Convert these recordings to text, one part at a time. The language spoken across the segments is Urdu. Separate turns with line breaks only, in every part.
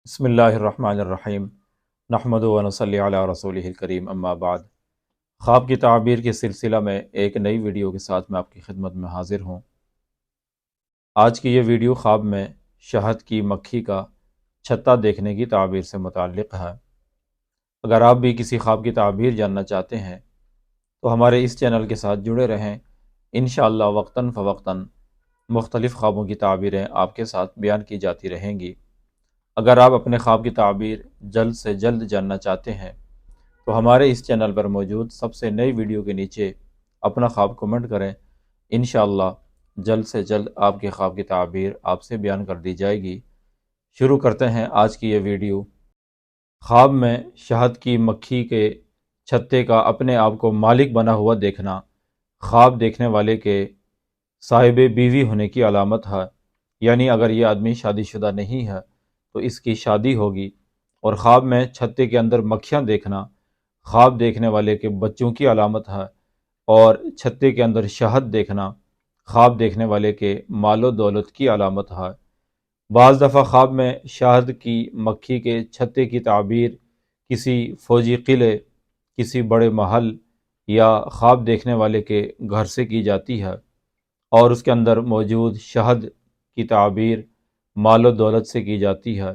بسم اللہ الرحمن الرحیم نحمد و نصلی علی رسولہ الکریم اما بعد۔ خواب کی تعبیر کے سلسلہ میں ایک نئی ویڈیو کے ساتھ میں آپ کی خدمت میں حاضر ہوں۔ آج کی یہ ویڈیو خواب میں شہد کی مکھی کا چھتا دیکھنے کی تعبیر سے متعلق ہے۔ اگر آپ بھی کسی خواب کی تعبیر جاننا چاہتے ہیں تو ہمارے اس چینل کے ساتھ جڑے رہیں، انشاءاللہ وقتاً فوقتاً مختلف خوابوں کی تعبیریں آپ کے ساتھ بیان کی جاتی رہیں گی۔ اگر آپ اپنے خواب کی تعبیر جلد سے جلد جاننا چاہتے ہیں تو ہمارے اس چینل پر موجود سب سے نئی ویڈیو کے نیچے اپنا خواب کمنٹ کریں، انشاءاللہ جلد سے جلد آپ کے خواب کی تعبیر آپ سے بیان کر دی جائے گی۔ شروع کرتے ہیں آج کی یہ ویڈیو۔ خواب میں شہد کی مکھی کے چھتے کا اپنے آپ کو مالک بنا ہوا دیکھنا خواب دیکھنے والے کے صاحب بیوی ہونے کی علامت ہے، یعنی اگر یہ آدمی شادی شدہ نہیں ہے تو اس کی شادی ہوگی۔ اور خواب میں چھتے کے اندر مکھیاں دیکھنا خواب دیکھنے والے کے بچوں کی علامت ہے، اور چھتے کے اندر شہد دیکھنا خواب دیکھنے والے کے مال و دولت کی علامت ہے۔ بعض دفعہ خواب میں شہد کی مکھی کے چھتے کی تعبیر کسی فوجی قلعے، کسی بڑے محل یا خواب دیکھنے والے کے گھر سے کی جاتی ہے، اور اس کے اندر موجود شہد کی تعبیر مال و دولت سے کی جاتی ہے،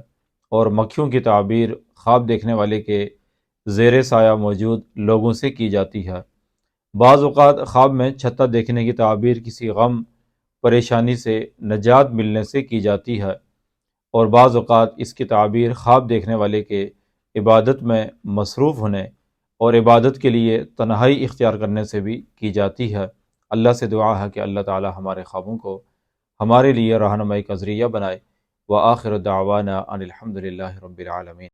اور مکھیوں کی تعبیر خواب دیکھنے والے کے زیر سایہ موجود لوگوں سے کی جاتی ہے۔ بعض اوقات خواب میں چھتا دیکھنے کی تعبیر کسی غم پریشانی سے نجات ملنے سے کی جاتی ہے، اور بعض اوقات اس کی تعبیر خواب دیکھنے والے کے عبادت میں مصروف ہونے اور عبادت کے لیے تنہائی اختیار کرنے سے بھی کی جاتی ہے۔ اللہ سے دعا ہے کہ اللہ تعالی ہمارے خوابوں کو ہمارے لیے رہنمائی کا ذریعہ بنائے۔ وآخر دعوانا ان الحمد للہ رب العالمین۔